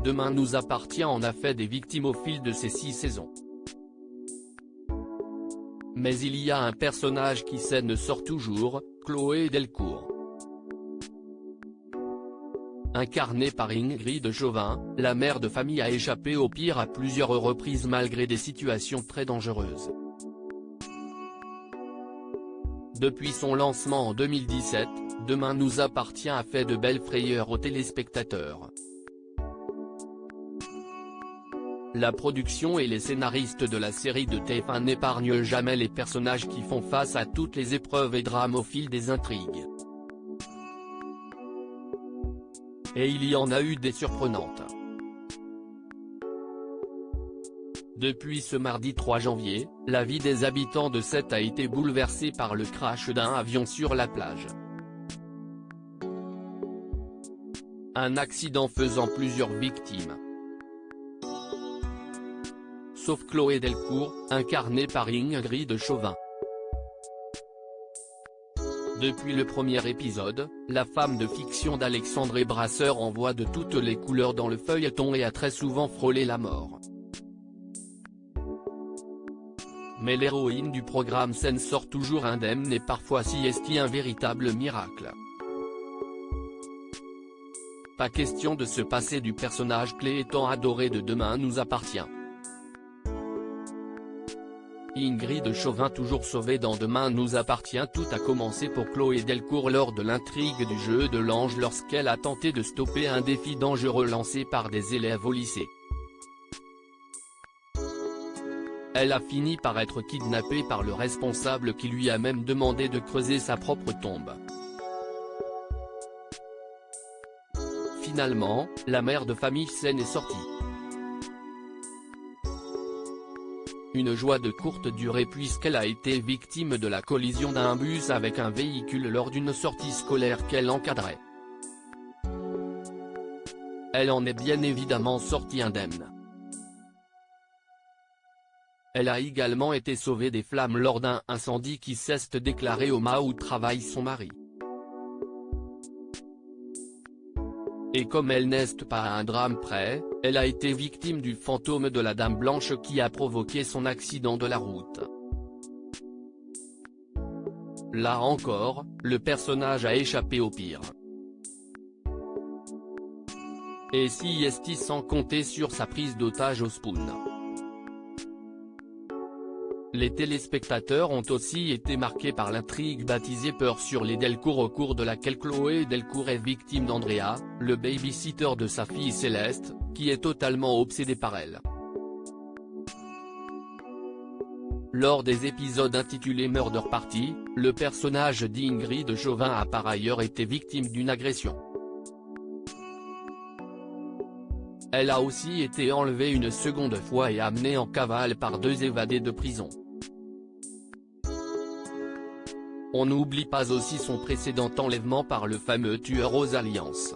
Demain nous appartient en a fait des victimes au fil de ces 6 saisons. Mais il y a un personnage qui sort toujours, Chloé Delcourt. Incarnée par Ingrid Chauvin, la mère de famille a échappé au pire à plusieurs reprises malgré des situations très dangereuses. Depuis son lancement en 2017, Demain nous appartient a fait de belles frayeurs aux téléspectateurs. La production et les scénaristes de la série de TF1 n'épargnent jamais les personnages qui font face à toutes les épreuves et drames au fil des intrigues. Et il y en a eu des surprenantes. Depuis ce mardi 3 janvier, la vie des habitants de Sète a été bouleversée par le crash d'un avion sur la plage. Un accident faisant plusieurs victimes. Sauf Chloé Delcourt, incarnée par Ingrid Chauvin. Depuis le premier épisode, la femme de fiction d'Alexandre Brasseur en voit de toutes les couleurs dans le feuilleton et a très souvent frôlé la mort. Mais l'héroïne du programme sort toujours indemne et parfois si est-il un véritable miracle. Pas question de se passer du personnage clé étant adoré de Demain nous appartient. Ingrid Chauvin toujours sauvée dans Demain nous appartient. Tout a commencé pour Chloé Delcourt lors de l'intrigue du jeu de l'ange lorsqu'elle a tenté de stopper un défi dangereux lancé par des élèves au lycée. Elle a fini par être kidnappée par le responsable qui lui a même demandé de creuser sa propre tombe. Finalement, la mère de famille saine est sortie. Une joie de courte durée puisqu'elle a été victime de la collision d'un bus avec un véhicule lors d'une sortie scolaire qu'elle encadrait. Elle en est bien évidemment sortie indemne. Elle a également été sauvée des flammes lors d'un incendie qui s'est déclaré au mât où travaille son mari. Et comme elle n'est pas à un drame près, elle a été victime du fantôme de la Dame Blanche qui a provoqué son accident de la route. Là encore, le personnage a échappé au pire. Et si est sans compter sur sa prise d'otage au Spoon. Les téléspectateurs ont aussi été marqués par l'intrigue baptisée Peur sur les Delcourt au cours de laquelle Chloé Delcourt est victime d'Andrea, le baby-sitter de sa fille Céleste, qui est totalement obsédé par elle. Lors des épisodes intitulés Murder Party, le personnage d'Ingrid Chauvin a par ailleurs été victime d'une agression. Elle a aussi été enlevée une seconde fois et amenée en cavale par 2 évadés de prison. On n'oublie pas aussi son précédent enlèvement par le fameux tueur aux alliances.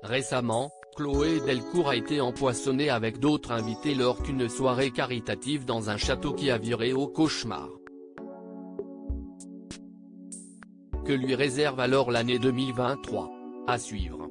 Récemment, Chloé Delcourt a été empoisonnée avec d'autres invités lors d'une soirée caritative dans un château qui a viré au cauchemar. Que lui réserve alors l'année 2023 ? À suivre.